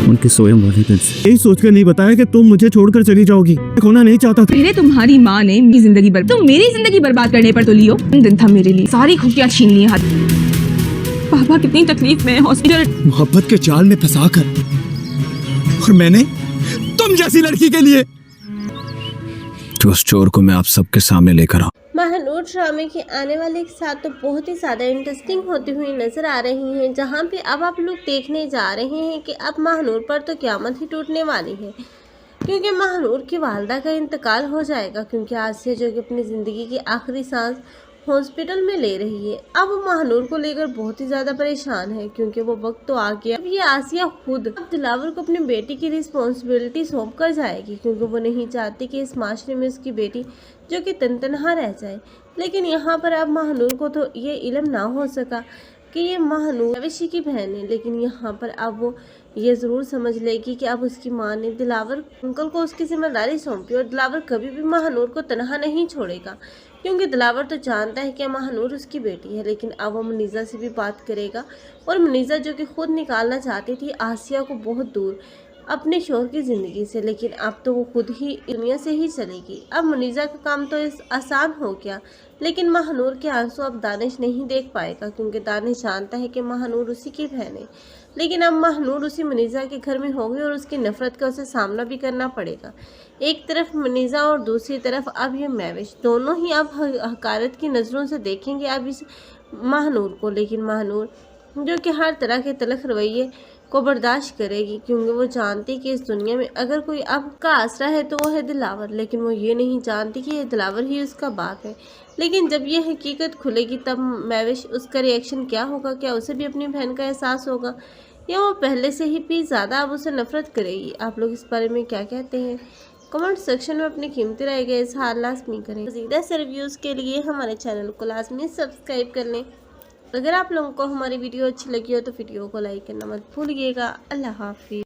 उनके सोए वाले दिन से यही सोचकर नहीं बताया कि तुम मुझे छोड़कर चली जाओगी। खोना नहीं चाहता था। पहले तुम्हारी माँ ने मेरी जिंदगी तुम मेरी जिंदगी बर्बाद करने पर तो लियो। दिन था मेरे लिए, सारी खुशियाँ छीन ली हाथ। पापा कितनी तकलीफ में हॉस्पिटल। मोहब्बत के जाल में फंसा कर, और मैंने तुम जैसी लड़की के लिए। तो उस चोर को मैं आप सबके सामने लेकर आऊं। महानूर ड्रामे के आने वाले के साथ तो बहुत ही ज़्यादा इंटरेस्टिंग होती हुई नजर आ रही हैं, जहां पे अब आप लोग देखने जा रहे हैं कि अब महानूर पर तो क़यामत ही टूटने वाली है, क्योंकि महानूर की वालदा का इंतकाल हो जाएगा। क्योंकि आसिया जो कि अपनी ज़िंदगी की आखिरी सांस हॉस्पिटल में ले रही है, अब महानूर को लेकर बहुत ही ज़्यादा परेशान है, क्योंकि वो वक्त तो आ गया। अब ये आसिया खुद अब दिलावर को अपनी बेटी की रिस्पॉन्सिबिलिटी सौंप कर जाएगी, क्योंकि वो नहीं चाहती कि इस माशरे में उसकी बेटी जो कि तनतनहा रह जाए। लेकिन यहाँ पर अब महानूर को तो ये इल्म ना हो सका कि ये महानूर मवेशी की बहन है, लेकिन यहाँ पर अब वो ये ज़रूर समझ लेगी कि अब उसकी माँ ने दिलावर अंकल को उसकी जिम्मेदारी सौंपी, और दिलावर कभी भी महानूर को तनहा नहीं छोड़ेगा, क्योंकि दिलावर तो जानता है कि महानूर उसकी बेटी है। लेकिन अब वो मुनीज़ा से भी बात करेगा, और मुनीज़ा जो कि खुद निकालना चाहती थी आसिया को बहुत दूर अपने शोहर की ज़िंदगी से, लेकिन अब तो वो खुद ही दुनिया से ही चलेगी। अब मुनीज़ा का काम तो आसान हो गया, लेकिन महानूर के आंसू अब दानिश नहीं देख पाएगा, क्योंकि दानिश जानता है कि महानूर उसी की बहन है। लेकिन अब महानूर उसी मुनीज़ा के घर में होगी, और उसकी नफ़रत का उसे सामना भी करना पड़ेगा। एक तरफ मुनीज़ा और दूसरी तरफ अब ये महविश, दोनों ही अब हकारत की नज़रों से देखेंगे अब इस महानूर को। लेकिन महानूर जो कि हर तरह के तलख रवैये को बर्दाश्त करेगी, क्योंकि वो जानती कि इस दुनिया में अगर कोई अब का आसरा है तो वो है दिलावर। लेकिन वो ये नहीं जानती कि ये दिलावर ही उसका बाप है। लेकिन जब ये हकीकत खुलेगी तब महविश उसका रिएक्शन क्या होगा? क्या उसे भी अपनी बहन का एहसास होगा, या वो पहले से ही भी ज़्यादा अब उसे नफरत करेगी? आप लोग इस बारे में क्या कहते हैं? कमेंट सेक्शन में अपनी कीमती राय का इजहार लाजमी करें। मज़ीद ऐसे रिव्यूज़ के लिए हमारे चैनल को लाजमी सब्सक्राइब कर लें। अगर आप लोगों को हमारी वीडियो अच्छी लगी हो तो वीडियो को लाइक करना मत भूलिएगा। अल्लाह हाफिज़।